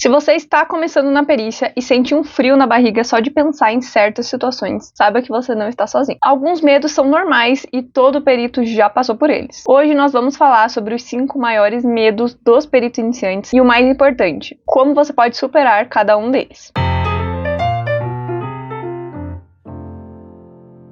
Se você está começando na perícia e sente um frio na barriga só de pensar em certas situações, saiba que você não está sozinho. Alguns medos são normais e todo perito já passou por eles. Hoje nós vamos falar sobre os 5 maiores medos dos peritos iniciantes e o mais importante, como você pode superar cada um deles.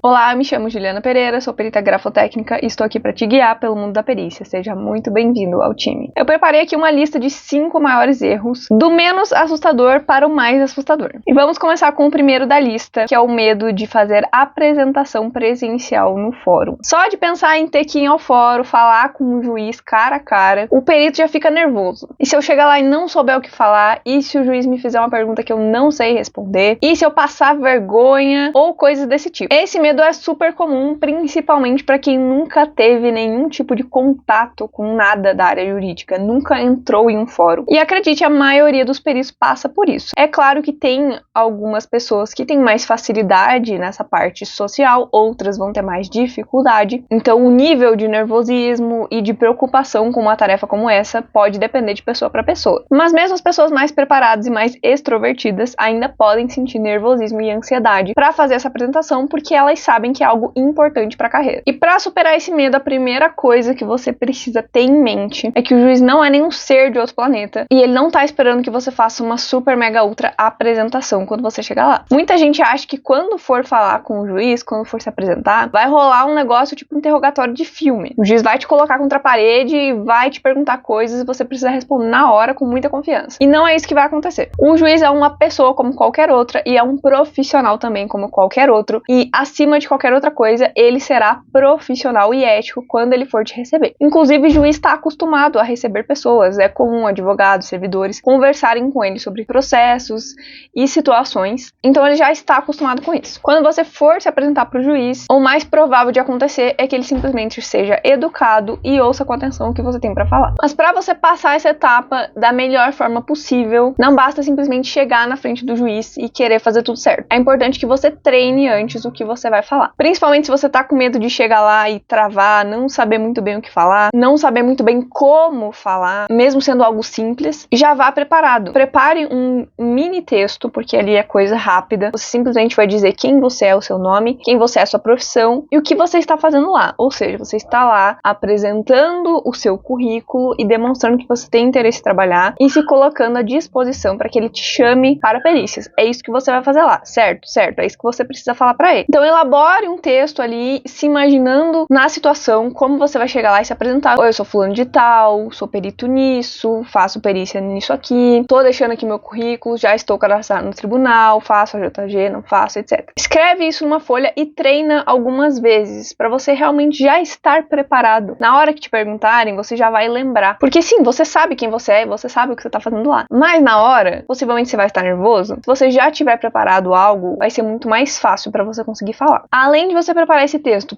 Olá, me chamo Juliana Pereira, sou perita grafotécnica e estou aqui para te guiar pelo mundo da perícia. Seja muito bem-vindo ao time. Eu preparei aqui uma lista de 5 maiores erros, do menos assustador para o mais assustador. E vamos começar com o primeiro da lista, que é o medo de fazer apresentação presencial no fórum. Só de pensar em ter que ir ao fórum, falar com o juiz cara a cara, o perito já fica nervoso. E se eu chegar lá e não souber o que falar? E se o juiz me fizer uma pergunta que eu não sei responder? E se eu passar vergonha? Ou coisas desse tipo. Esse medo é super comum, principalmente para quem nunca teve nenhum tipo de contato com nada da área jurídica, nunca entrou em um fórum. E acredite, a maioria dos peritos passa por isso. É claro que tem algumas pessoas que têm mais facilidade nessa parte social, outras vão ter mais dificuldade. Então o nível de nervosismo e de preocupação com uma tarefa como essa pode depender de pessoa para pessoa. Mas mesmo as pessoas mais preparadas e mais extrovertidas ainda podem sentir nervosismo e ansiedade para fazer essa apresentação, porque elas sabem que é algo importante para a carreira. E para superar esse medo, a primeira coisa que você precisa ter em mente é que o juiz não é nenhum ser de outro planeta e ele não tá esperando que você faça uma super mega ultra apresentação quando você chegar lá. Muita gente acha que quando for falar com o juiz, quando for se apresentar, vai rolar um negócio tipo interrogatório de filme. O juiz vai te colocar contra a parede e vai te perguntar coisas e você precisa responder na hora com muita confiança. E não é isso que vai acontecer. O juiz é uma pessoa como qualquer outra e é um profissional também como qualquer outro, e acima de qualquer outra coisa, ele será profissional e ético quando ele for te receber. Inclusive, o juiz está acostumado a receber pessoas, é comum advogados, servidores, conversarem com ele sobre processos e situações, então ele já está acostumado com isso. Quando você for se apresentar para o juiz, o mais provável de acontecer é que ele simplesmente seja educado e ouça com atenção o que você tem para falar. Mas para você passar essa etapa da melhor forma possível, não basta simplesmente chegar na frente do juiz e querer fazer tudo certo. É importante que você treine antes o que você vai falar. Principalmente se você tá com medo de chegar lá e travar, não saber muito bem o que falar, não saber muito bem como falar, mesmo sendo algo simples, já vá preparado. Prepare um mini texto, porque ali é coisa rápida. Você simplesmente vai dizer quem você é, o seu nome, quem você é, a sua profissão e o que você está fazendo lá. Ou seja, você está lá apresentando o seu currículo e demonstrando que você tem interesse em trabalhar e se colocando à disposição para que ele te chame para perícias. É isso que você vai fazer lá, certo? Certo, é isso que você precisa falar para ele. Então elabore um texto ali, se imaginando na situação, como você vai chegar lá e se apresentar. Eu sou fulano de tal, sou perito nisso, faço perícia nisso aqui, tô deixando aqui meu currículo, já estou cadastrado no tribunal, faço a JG, não faço, etc. Escreve isso numa folha e treina algumas vezes, para você realmente já estar preparado. Na hora que te perguntarem, você já vai lembrar. Porque sim, você sabe quem você é, você sabe o que você tá fazendo lá. Mas na hora, possivelmente você vai estar nervoso. Se você já tiver preparado algo, vai ser muito mais fácil para você conseguir falar. Além de você preparar esse texto,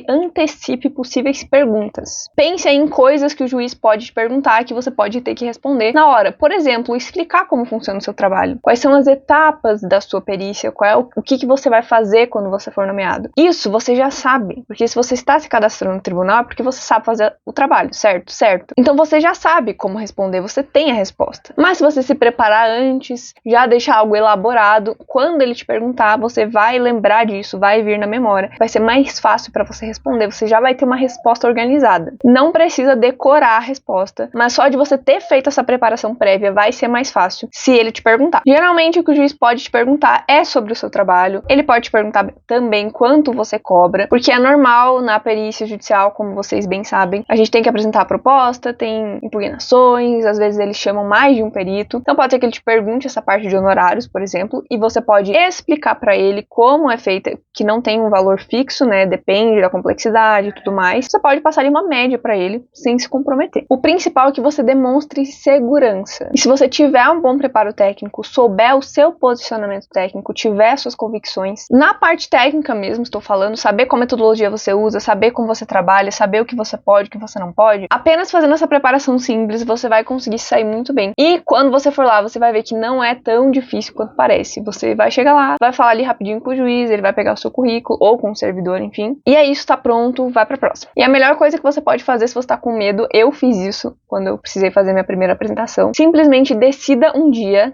antecipe possíveis perguntas. Pense em coisas que o juiz pode te perguntar que você pode ter que responder na hora. Por exemplo, explicar como funciona o seu trabalho. Quais são as etapas da sua perícia, qual é o que você vai fazer quando você for nomeado. Isso você já sabe, porque se você está se cadastrando no tribunal é porque você sabe fazer o trabalho, certo? Certo. Então você já sabe como responder, você tem a resposta. Mas se você se preparar antes, já deixar algo elaborado, quando ele te perguntar, você vai lembrar disso, vai vir na memória, vai ser mais fácil para você responder, você já vai ter uma resposta organizada. Não precisa decorar a resposta, mas só de você ter feito essa preparação prévia vai ser mais fácil se ele te perguntar. Geralmente o que o juiz pode te perguntar é sobre o seu trabalho, ele pode te perguntar também quanto você cobra, porque é normal na perícia judicial, como vocês bem sabem, a gente tem que apresentar a proposta, tem impugnações, às vezes eles chamam mais de um perito, então pode ser que ele te pergunte essa parte de honorários, por exemplo, e você pode explicar para ele como é feita, que não tem um valor fixo, né, depende da complexidade e tudo mais. Você pode passar ali uma média para ele, sem se comprometer. O principal é que você demonstre segurança. E se você tiver um bom preparo técnico, souber o seu posicionamento técnico, tiver suas convicções, na parte técnica mesmo, estou falando, saber qual metodologia você usa, saber como você trabalha, saber o que você pode, o que você não pode, apenas fazendo essa preparação simples, você vai conseguir sair muito bem. E quando você for lá, você vai ver que não é tão difícil quanto parece. Você vai chegar lá, vai falar ali rapidinho com o juiz, ele vai pegar o seu currículo, ou com o servidor, enfim. E é isso, tá pronto, vai pra próxima. E a melhor coisa que você pode fazer se você tá com medo, eu fiz isso quando eu precisei fazer minha primeira apresentação. Simplesmente decida um dia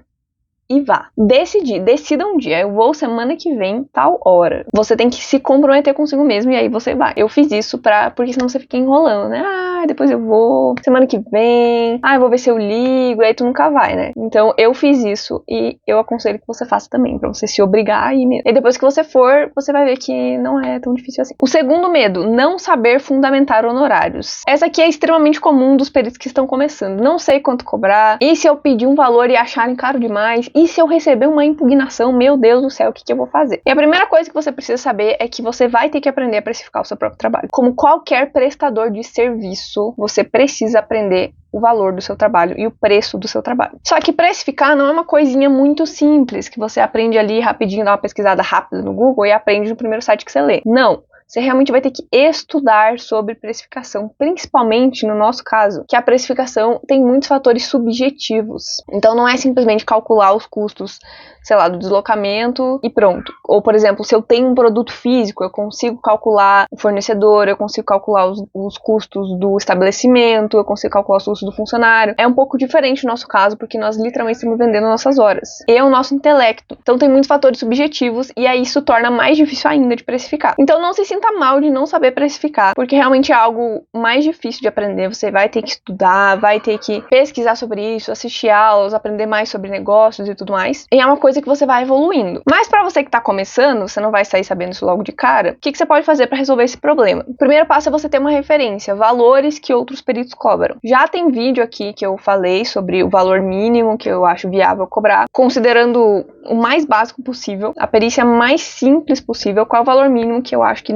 e vá. Decida um dia. Eu vou semana que vem, tal hora. Você tem que se comprometer consigo mesmo e aí você vai. Eu fiz isso porque senão você fica enrolando, né? Depois eu vou, semana que vem, eu vou ver se eu ligo, e aí tu nunca vai, né? Então eu fiz isso e eu aconselho que você faça também, pra você se obrigar a ir mesmo. E depois que você for, você vai ver que não é tão difícil assim. O segundo medo, não saber fundamentar honorários. Essa aqui é extremamente comum dos peritos que estão começando. Não sei quanto cobrar, e se eu pedir um valor e acharem caro demais, e se eu receber uma impugnação, meu Deus do céu, o que eu vou fazer? E a primeira coisa que você precisa saber é que você vai ter que aprender a precificar o seu próprio trabalho. Como qualquer prestador de serviço, você precisa aprender o valor do seu trabalho e o preço do seu trabalho. Só que precificar não é uma coisinha muito simples, que você aprende ali rapidinho, dá uma pesquisada rápida no Google e aprende no primeiro site que você lê. Não! Você realmente vai ter que estudar sobre precificação, principalmente no nosso caso, que a precificação tem muitos fatores subjetivos. Então não é simplesmente calcular os custos, sei lá, do deslocamento e pronto. Ou, por exemplo, se eu tenho um produto físico, eu consigo calcular o fornecedor, eu consigo calcular os custos do estabelecimento, eu consigo calcular os custos do funcionário. É um pouco diferente no nosso caso, porque nós literalmente estamos vendendo nossas horas. E é o nosso intelecto. Então tem muitos fatores subjetivos e aí isso torna mais difícil ainda de precificar. Então não se sinta mal de não saber precificar, porque realmente é algo mais difícil de aprender. Você vai ter que estudar, vai ter que pesquisar sobre isso, assistir aulas, aprender mais sobre negócios e tudo mais. E é uma coisa que você vai evoluindo. Mas pra você que tá começando, você não vai sair sabendo isso logo de cara, o que você pode fazer pra resolver esse problema? O primeiro passo é você ter uma referência, valores que outros peritos cobram. Já tem vídeo aqui que eu falei sobre o valor mínimo que eu acho viável cobrar, considerando o mais básico possível, a perícia mais simples possível, qual é o valor mínimo que eu acho que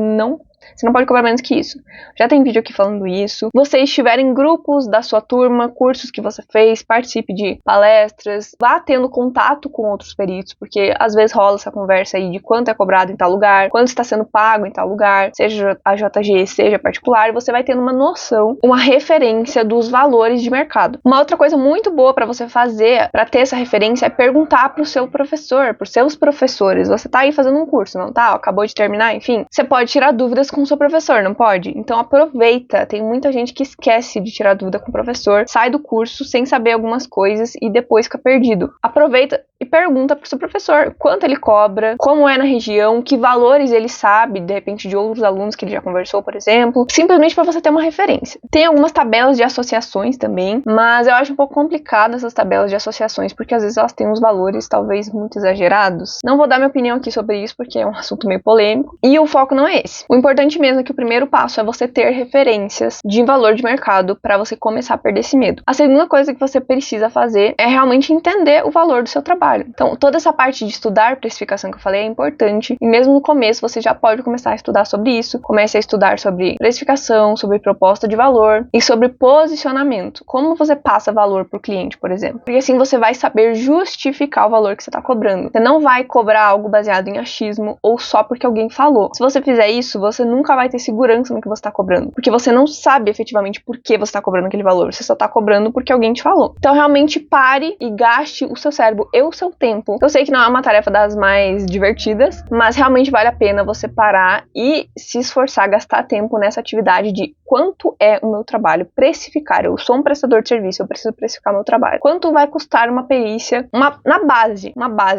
você não pode cobrar menos que isso. Já tem vídeo aqui falando isso. Vocês tiverem grupos da sua turma, cursos que você fez, participe de palestras, vá tendo contato com outros peritos, porque às vezes rola essa conversa aí de quanto é cobrado em tal lugar, quanto está sendo pago em tal lugar, seja a JG, seja particular, e você vai tendo uma noção, uma referência dos valores de mercado. Uma outra coisa muito boa para você fazer, para ter essa referência, é perguntar pro seu professor, pros seus professores. Você tá aí fazendo um curso, não tá? Acabou de terminar, enfim. Você pode tirar dúvidas com o seu professor, não pode? Então aproveita, tem muita gente que esquece de tirar dúvida com o professor, sai do curso sem saber algumas coisas e depois fica perdido. Aproveita e pergunta pro seu professor quanto ele cobra, como é na região, que valores ele sabe, de repente de outros alunos que ele já conversou, por exemplo, simplesmente para você ter uma referência. Tem algumas tabelas de associações também, mas eu acho um pouco complicado essas tabelas de associações, porque às vezes elas têm uns valores talvez muito exagerados. Não vou dar minha opinião aqui sobre isso, porque é um assunto meio polêmico, e o foco não é esse. O importante mesmo é que o primeiro passo é você ter referências de valor de mercado para você começar a perder esse medo. A segunda coisa que você precisa fazer é realmente entender o valor do seu trabalho. Então, toda essa parte de estudar precificação que eu falei é importante, e mesmo no começo você já pode começar a estudar sobre isso. Comece a estudar sobre precificação, sobre proposta de valor e sobre posicionamento. Como você passa valor para o cliente, por exemplo. Porque assim você vai saber justificar o valor que você está cobrando. Você não vai cobrar algo baseado em achismo ou só porque alguém falou. Se você fizer isso, você nunca vai ter segurança no que você está cobrando, porque você não sabe efetivamente por que você está cobrando aquele valor, você só está cobrando porque alguém te falou. Então realmente pare e gaste o seu cérebro e o seu tempo. Eu sei que não é uma tarefa das mais divertidas, mas realmente vale a pena você parar e se esforçar, gastar tempo nessa atividade de quanto é o meu trabalho, precificar. Eu sou um prestador de serviço, eu preciso precificar meu trabalho. Quanto vai custar uma perícia, uma base,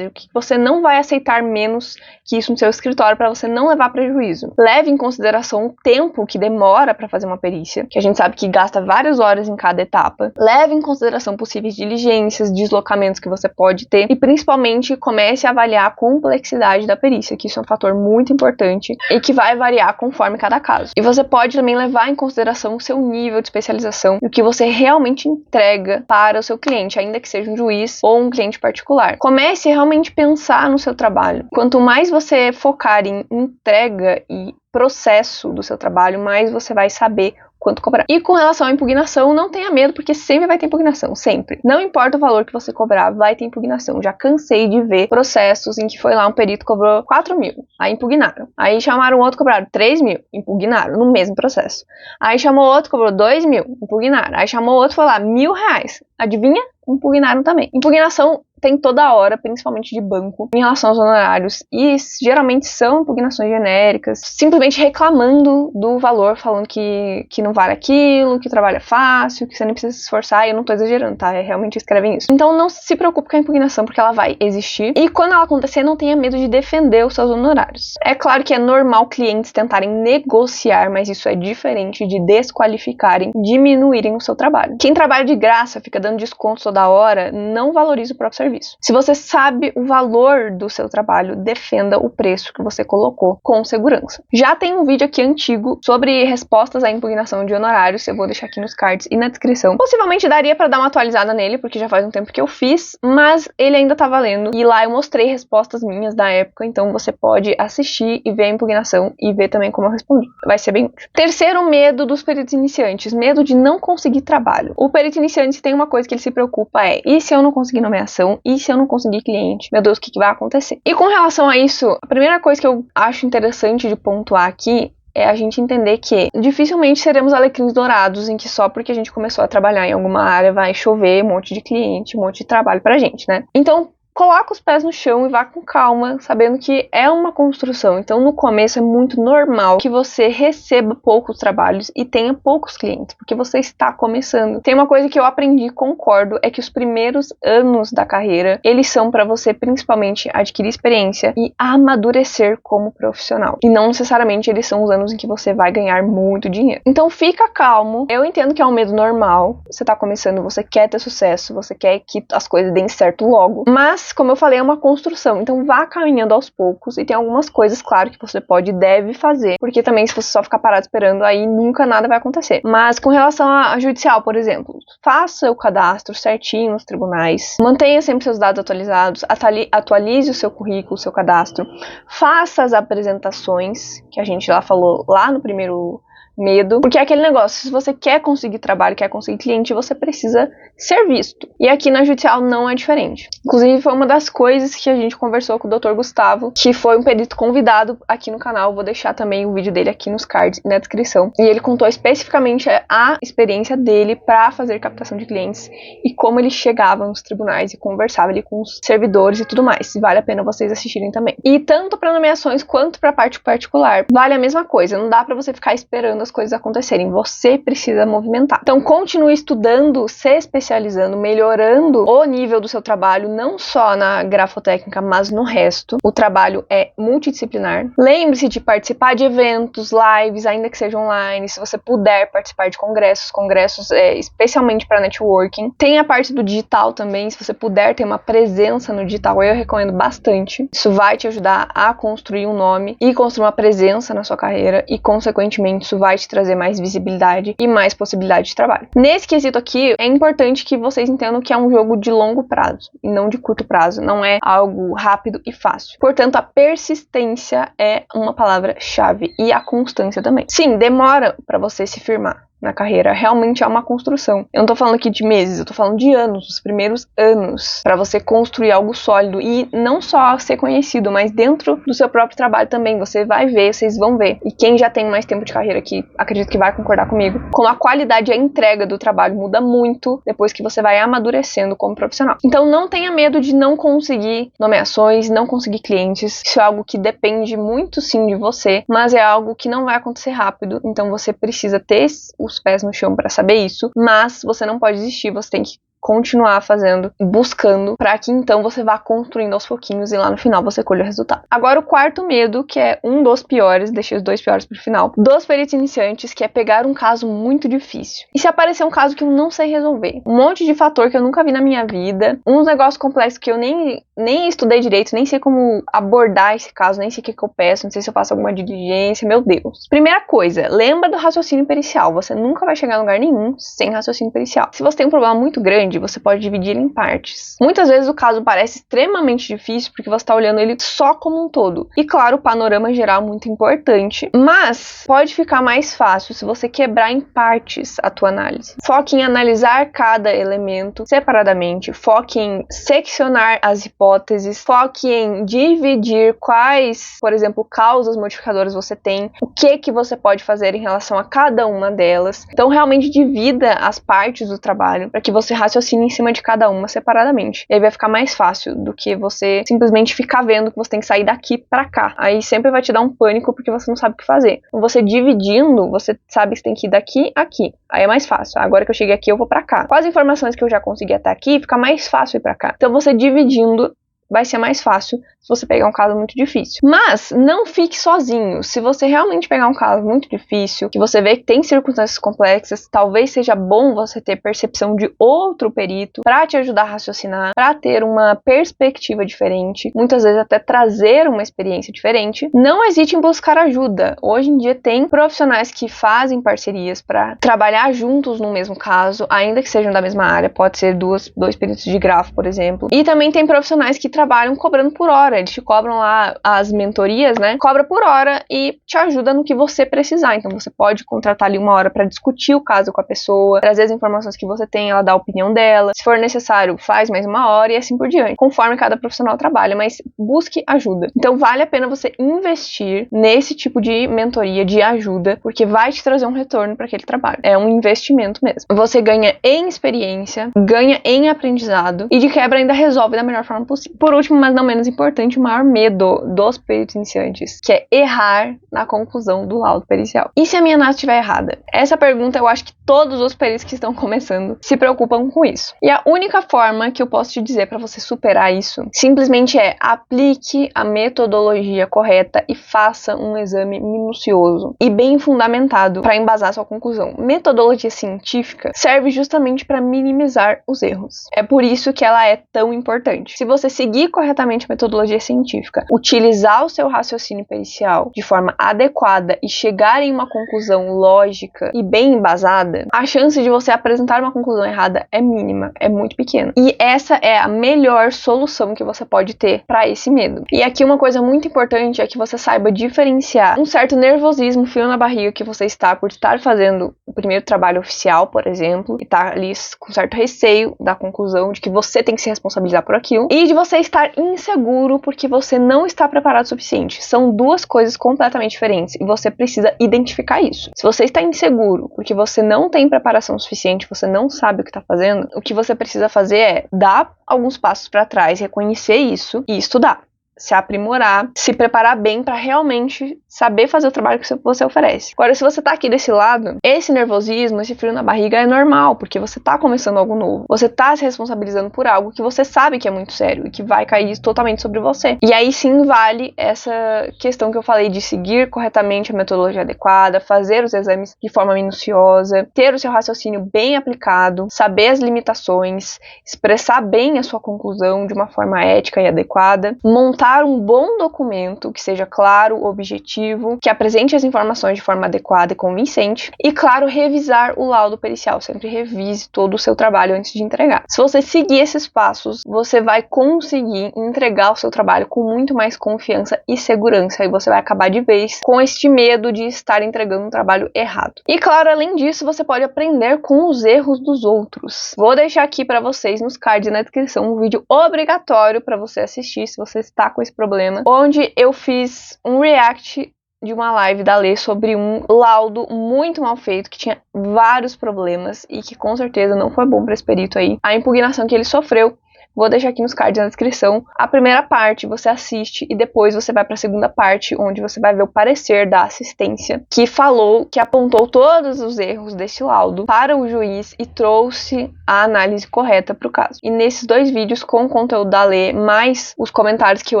o que você não vai aceitar menos que isso no seu escritório para você não levar prejuízo. Leve em consideração o tempo que demora para fazer uma perícia, que a gente sabe que gasta várias horas em cada etapa. Leve em consideração possíveis diligências, deslocamentos que você pode ter e principalmente comece a avaliar a complexidade da perícia, que isso é um fator muito importante e que vai variar conforme cada caso. E você pode também levar em consideração o seu nível de especialização e o que você realmente entrega para o seu cliente, ainda que seja um juiz ou um cliente particular. Comece a realmente pensar no seu trabalho. Quanto mais você focar em entrega e processo do seu trabalho, mais você vai saber quanto cobrar. E com relação à impugnação, não tenha medo, porque sempre vai ter impugnação, sempre. Não importa o valor que você cobrar, vai ter impugnação. Já cansei de ver processos em que foi lá um perito cobrou 4 mil, aí impugnaram. Aí chamaram outro, cobraram 3 mil, impugnaram, no mesmo processo. Aí chamou outro, cobrou 2 mil, impugnaram. Aí chamou outro, foi lá, R$1.000. Adivinha? Impugnaram também. Impugnação tem toda hora, principalmente de banco, em relação aos honorários, e geralmente são impugnações genéricas, simplesmente reclamando do valor, falando que não vale aquilo, que o trabalho é fácil, que você nem precisa se esforçar, e eu não tô exagerando, tá? Realmente escrevem isso. Então não se preocupe com a impugnação, porque ela vai existir, e quando ela acontecer, não tenha medo de defender os seus honorários. É claro que é normal clientes tentarem negociar, mas isso é diferente de desqualificarem, diminuírem o seu trabalho. Quem trabalha de graça, fica dando desconto toda hora, não valoriza o próprio serviço. Se você sabe o valor do seu trabalho, defenda o preço que você colocou com segurança. Já tem um vídeo aqui antigo sobre respostas à impugnação de honorários, eu vou deixar aqui nos cards e na descrição. Possivelmente daria pra dar uma atualizada nele, porque já faz um tempo que eu fiz, mas ele ainda tá valendo, e lá eu mostrei respostas minhas da época, então você pode assistir e ver a impugnação e ver também como eu respondi. Vai ser bem útil. Terceiro medo dos peritos iniciantes, medo de não conseguir trabalho. O perito iniciante tem uma coisa que ele se preocupa e se eu não conseguir nomeação? E se eu não conseguir cliente? Meu Deus, o que vai acontecer? E com relação a isso, a primeira coisa que eu acho interessante de pontuar aqui é a gente entender que dificilmente seremos alecrins dourados em que só porque a gente começou a trabalhar em alguma área vai chover um monte de cliente, um monte de trabalho pra gente, né? Então, coloca os pés no chão e vá com calma, sabendo que é uma construção. Então, no começo é muito normal que você receba poucos trabalhos e tenha poucos clientes, porque você está começando. Tem uma coisa que eu aprendi, concordo, é que os primeiros anos da carreira, eles são para você principalmente adquirir experiência e amadurecer como profissional. E não necessariamente eles são os anos em que você vai ganhar muito dinheiro. Então, fica calmo. Eu entendo que é um medo normal. Você está começando, você quer ter sucesso, você quer que as coisas deem certo logo. Mas como eu falei, é uma construção, então vá caminhando aos poucos e tem algumas coisas, claro, que você pode e deve fazer, porque também se você só ficar parado esperando, aí nunca nada vai acontecer. Mas com relação a judicial, por exemplo, faça o cadastro certinho nos tribunais, mantenha sempre seus dados atualizados, atualize o seu currículo, o seu cadastro, faça as apresentações, que a gente lá falou lá no primeiro medo, porque é aquele negócio, se você quer conseguir trabalho, quer conseguir cliente, você precisa ser visto. E aqui na judicial não é diferente. Inclusive foi uma das coisas que a gente conversou com o Dr. Gustavo, que foi um perito convidado aqui no canal, vou deixar também o vídeo dele aqui nos cards e na descrição. E ele contou especificamente a experiência dele para fazer captação de clientes e como ele chegava nos tribunais e conversava ali com os servidores e tudo mais. Vale a pena vocês assistirem também. E tanto para nomeações quanto para parte particular, vale a mesma coisa, não dá para você ficar esperando as coisas acontecerem, você precisa movimentar. Então continue estudando, se especializando, melhorando o nível do seu trabalho, não só na grafotécnica, mas no resto. O trabalho é multidisciplinar. Lembre-se de participar de eventos, lives, ainda que seja online, se você puder participar de congressos especialmente para networking. Tem a parte do digital também, se você puder ter uma presença no digital, eu recomendo bastante. Isso vai te ajudar a construir um nome e construir uma presença na sua carreira e, consequentemente, isso vai te trazer mais visibilidade e mais possibilidade de trabalho. Nesse quesito aqui, é importante que vocês entendam que é um jogo de longo prazo e não de curto prazo, não é algo rápido e fácil. Portanto, a persistência é uma palavra-chave e a constância também. Sim, demora para você se firmar na carreira, realmente é uma construção. Eu não tô falando aqui de meses, eu tô falando de anos, os primeiros anos, para você construir algo sólido e não só ser conhecido, mas dentro do seu próprio trabalho também, você vai ver, vocês vão ver. E quem já tem mais tempo de carreira aqui, acredito que vai concordar comigo, como a qualidade e a entrega do trabalho muda muito depois que você vai amadurecendo como profissional. Então não tenha medo de não conseguir nomeações, não conseguir clientes, isso é algo que depende muito sim de você, mas é algo que não vai acontecer rápido, então você precisa ter os pés no chão para saber isso, mas você não pode desistir, você tem que continuar fazendo, buscando, para que então você vá construindo aos pouquinhos e lá no final você colhe o resultado. Agora o quarto medo, que é um dos piores, deixei os dois piores pro final, dos peritos iniciantes, que é pegar um caso muito difícil. E se aparecer um caso que eu não sei resolver, um monte de fator que eu nunca vi na minha vida, uns negócios complexos que eu nem estudei direito, nem sei como abordar esse caso, nem sei o que eu peço, não sei se eu faço alguma diligência, meu Deus. Primeira coisa, lembra do raciocínio pericial, você nunca vai chegar a lugar nenhum sem raciocínio pericial. Se você tem um problema muito grande, você pode dividir ele em partes. Muitas vezes o caso parece extremamente difícil porque você está olhando ele só como um todo. E claro, o panorama geral é muito importante, mas pode ficar mais fácil se você quebrar em partes a tua análise. Foque em analisar cada elemento separadamente, foque em seccionar as hipóteses, foque em dividir quais, por exemplo, causas modificadoras você tem, o que você pode fazer em relação a cada uma delas. Então realmente divida as partes do trabalho para que você raciocine raciocine em cima de cada uma separadamente. E aí vai ficar mais fácil do que você simplesmente ficar vendo que você tem que sair daqui pra cá. Aí sempre vai te dar um pânico porque você não sabe o que fazer. Então você dividindo, você sabe que você tem que ir daqui a aqui. Aí é mais fácil. Agora que eu cheguei aqui, eu vou pra cá. Com as informações que eu já consegui até aqui, fica mais fácil ir pra cá. Então você dividindo vai ser mais fácil se você pegar um caso muito difícil. Mas não fique sozinho. Se você realmente pegar um caso muito difícil, que você vê que tem circunstâncias complexas, talvez seja bom você ter percepção de outro perito para te ajudar a raciocinar, para ter uma perspectiva diferente, muitas vezes até trazer uma experiência diferente. Não hesite em buscar ajuda. Hoje em dia tem profissionais que fazem parcerias para trabalhar juntos no mesmo caso, ainda que sejam da mesma área. Pode ser dois peritos de grafo, por exemplo. E também tem profissionais que trabalham cobrando por hora. Eles te cobram lá as mentorias, né? Cobra por hora e te ajuda no que você precisar. Então você pode contratar ali uma hora para discutir o caso com a pessoa, trazer as informações que você tem, ela dá a opinião dela. Se for necessário, faz mais uma hora e assim por diante, conforme cada profissional trabalha, mas busque ajuda. Então vale a pena você investir nesse tipo de mentoria, de ajuda, porque vai te trazer um retorno para aquele trabalho. É um investimento mesmo. Você ganha em experiência, ganha em aprendizado e de quebra ainda resolve da melhor forma possível. Por último, mas não menos importante, o maior medo dos peritos iniciantes, que é errar na conclusão do laudo pericial. E se a minha análise estiver errada? Essa pergunta eu acho que todos os peritos que estão começando se preocupam com isso. E a única forma que eu posso te dizer para você superar isso, simplesmente é aplique a metodologia correta e faça um exame minucioso e bem fundamentado para embasar sua conclusão. Metodologia científica serve justamente para minimizar os erros. É por isso que ela é tão importante. Se você seguir corretamente a metodologia científica, utilizar o seu raciocínio pericial de forma adequada e chegar em uma conclusão lógica e bem embasada, a chance de você apresentar uma conclusão errada é mínima, é muito pequena. E essa é a melhor solução que você pode ter para esse medo. E aqui uma coisa muito importante é que você saiba diferenciar um certo nervosismo, frio na barriga que você está por estar fazendo o primeiro trabalho oficial, por exemplo, e tá ali com certo receio da conclusão de que você tem que se responsabilizar por aquilo, e de você estar inseguro porque você não está preparado o suficiente. São duas coisas completamente diferentes e você precisa identificar isso. Se você está inseguro porque você não tem preparação suficiente, você não sabe o que está fazendo, o que você precisa fazer é dar alguns passos para trás, reconhecer isso e estudar. Se aprimorar, se preparar bem para realmente saber fazer o trabalho que você oferece. Agora, se você tá aqui desse lado, esse nervosismo, esse frio na barriga é normal, porque você tá começando algo novo. Você tá se responsabilizando por algo que você sabe que é muito sério e que vai cair totalmente sobre você. E aí sim vale essa questão que eu falei de seguir corretamente a metodologia adequada, fazer os exames de forma minuciosa, ter o seu raciocínio bem aplicado, saber as limitações, expressar bem a sua conclusão de uma forma ética e adequada, montar um bom documento que seja claro, objetivo, que apresente as informações de forma adequada e convincente e, claro, revisar o laudo pericial. Sempre revise todo o seu trabalho antes de entregar. Se você seguir esses passos, você vai conseguir entregar o seu trabalho com muito mais confiança e segurança e você vai acabar de vez com este medo de estar entregando um trabalho errado. E, claro, além disso, você pode aprender com os erros dos outros. Vou deixar aqui para vocês nos cards e na descrição um vídeo obrigatório para você assistir se você está com esse problema, onde eu fiz um react de uma live da Lê sobre um laudo muito mal feito, que tinha vários problemas e que com certeza não foi bom para esse perito aí. A impugnação que ele sofreu, vou deixar aqui nos cards na descrição. A primeira parte você assiste e depois você vai para a segunda parte, onde você vai ver o parecer da assistência, que apontou todos os erros desse laudo para o juiz e trouxe a análise correta para o caso. E nesses dois vídeos, com o conteúdo da Lê, mais os comentários que eu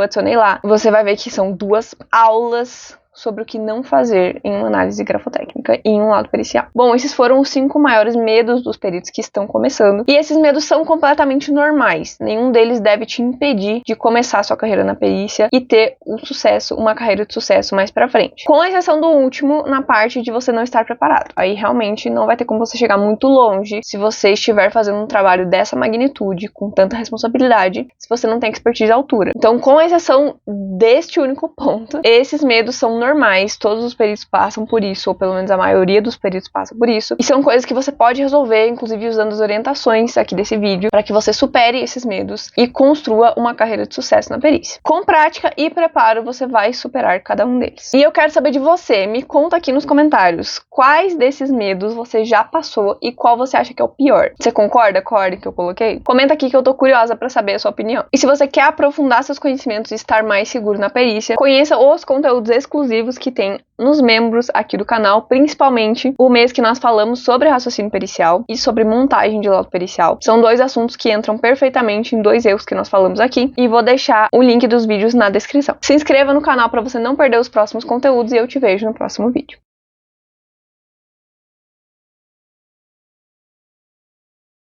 adicionei lá, você vai ver que são 2 aulas sobre o que não fazer em uma análise grafotécnica e em um laudo pericial. Bom, esses foram os 5 maiores medos dos peritos que estão começando. E esses medos são completamente normais. Nenhum deles deve te impedir de começar a sua carreira na perícia e ter uma carreira de sucesso mais pra frente. Com exceção do último, na parte de você não estar preparado. Aí realmente não vai ter como você chegar muito longe se você estiver fazendo um trabalho dessa magnitude, com tanta responsabilidade, se você não tem expertise à altura. Então, com exceção deste único ponto, esses medos são normais, todos os peritos passam por isso, ou pelo menos a maioria dos peritos passam por isso, e são coisas que você pode resolver, inclusive usando as orientações aqui desse vídeo, para que você supere esses medos e construa uma carreira de sucesso na perícia. Com prática e preparo, você vai superar cada um deles. E eu quero saber de você, me conta aqui nos comentários, quais desses medos você já passou e qual você acha que é o pior. Você concorda com a ordem que eu coloquei? Comenta aqui que eu tô curiosa para saber a sua opinião. E se você quer aprofundar seus conhecimentos e estar mais seguro na perícia, conheça os conteúdos exclusivos que tem nos membros aqui do canal, principalmente o mês que nós falamos sobre raciocínio pericial e sobre montagem de laudo pericial. São dois assuntos que entram perfeitamente em dois erros que nós falamos aqui, e vou deixar o link dos vídeos na descrição. Se inscreva no canal para você não perder os próximos conteúdos e eu te vejo no próximo vídeo.